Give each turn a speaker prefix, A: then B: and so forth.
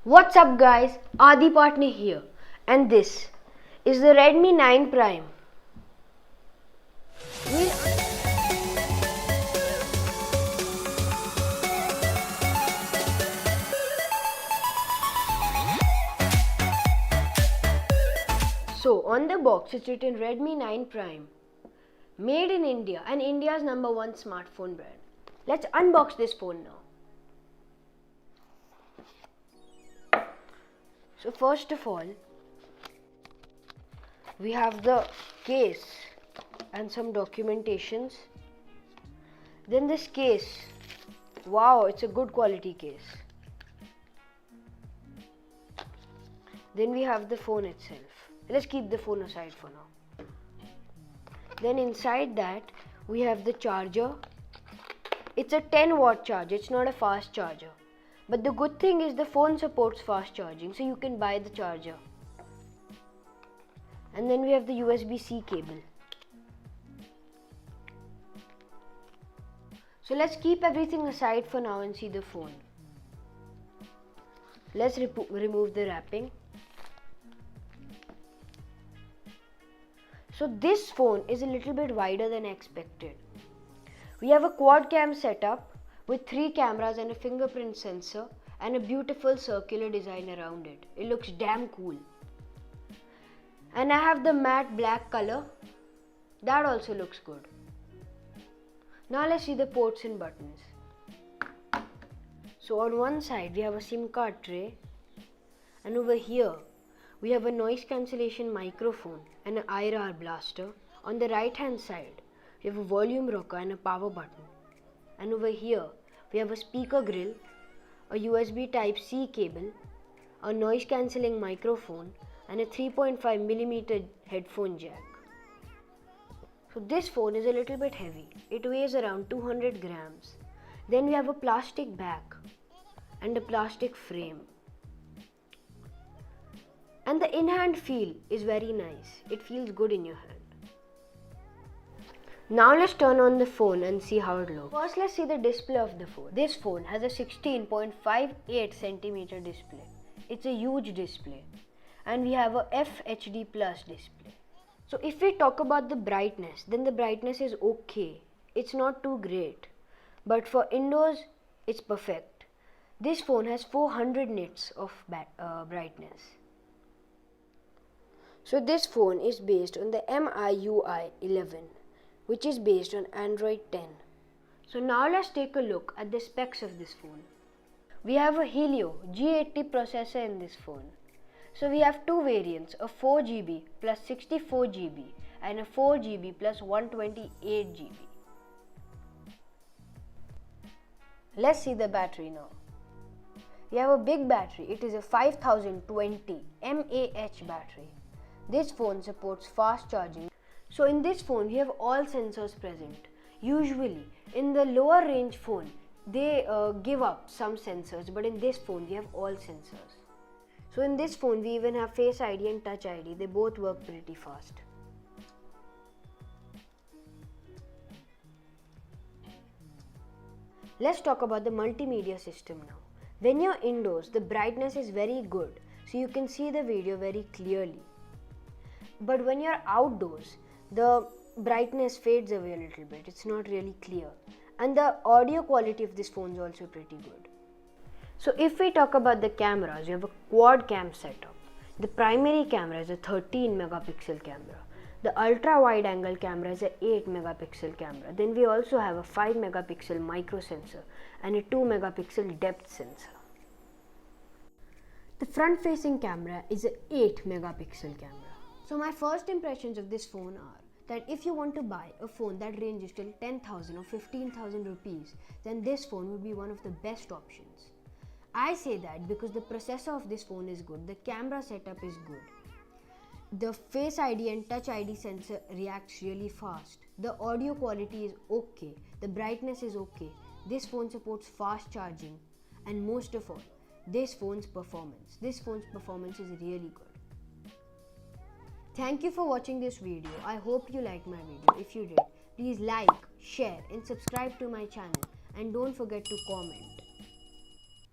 A: What's up guys, Aadi Patni here, and this is the Redmi 9 Prime. So on the box it's written Redmi 9 Prime, made in India and India's #1 smartphone brand. Let's unbox this phone now. So first of all, we have the case and some documentations. Then this case, wow, it's a good quality case. Then we have the phone itself. Let's keep the phone aside for now. Then inside that we have the charger. It's a 10-watt charger, it's not a fast charger. But the good thing is the phone supports fast charging, so you can buy the charger. And then we have the USB-C cable. So let's keep everything aside for now and see the phone. Let's remove the wrapping. So this phone is a little bit wider than expected. We have a quad cam setup with 3 cameras and a fingerprint sensor and a beautiful circular design around it. It looks damn cool. And I have the matte black color. That also looks good. Now let's see the ports and buttons. So on one side we have a SIM card tray, and over here we have a noise cancellation microphone and an IR blaster. On the right hand side we have a volume rocker and a power button. And over here we have a speaker grill, a USB Type-C cable, a noise cancelling microphone and a 3.5mm headphone jack. So this phone is a little bit heavy. It weighs around 200 grams. Then we have a plastic back and a plastic frame. And the in-hand feel is very nice. It feels good in your hand. Now let's turn on the phone and see how it looks. First let's see the display of the phone. This phone has a 16.58cm display. It's a huge display. And we have a FHD Plus display. So if we talk about the brightness, then the brightness is okay. It's not too great. But for indoors, it's perfect. This phone has 400 nits of brightness. So this phone is based on the MIUI 11. Which is based on Android 10. So now let's take a look at the specs of this phone. We have a Helio G80 processor in this phone. So we have two variants, a 4GB plus 64GB and a 4GB plus 128GB. Let's see the battery now. We have a big battery. It is a 5020 mAh battery. This phone supports fast charging. So in this phone we have all sensors present. Usually in the lower range phone they give up some sensors, but in this phone we have all sensors. So in this phone we even have Face ID and Touch ID. They both work pretty fast. Let's talk about the multimedia system now. When you're indoors, the brightness is very good, so you can see the video very clearly. But when you're outdoors, the brightness fades away a little bit. It's not really clear. And the audio quality of this phone is also pretty good. So if we talk about the cameras, we have a quad cam setup. The primary camera is a 13 megapixel camera. The ultra wide angle camera is a 8 megapixel camera. Then we also have a 5 megapixel micro sensor and a 2 megapixel depth sensor. The front facing camera is a 8 megapixel camera. So my first impressions of this phone are that if you want to buy a phone that ranges till 10,000 or 15,000 rupees, then this phone would be one of the best options. I say that because the processor of this phone is good, the camera setup is good. The Face ID and Touch ID sensor reacts really fast. The audio quality is okay. The brightness is okay. This phone supports fast charging. And most of all, this phone's performance. This phone's performance is really good. Thank you for watching this video. I hope you liked my video. If you did, please like, share and subscribe to my channel. And don't forget to comment.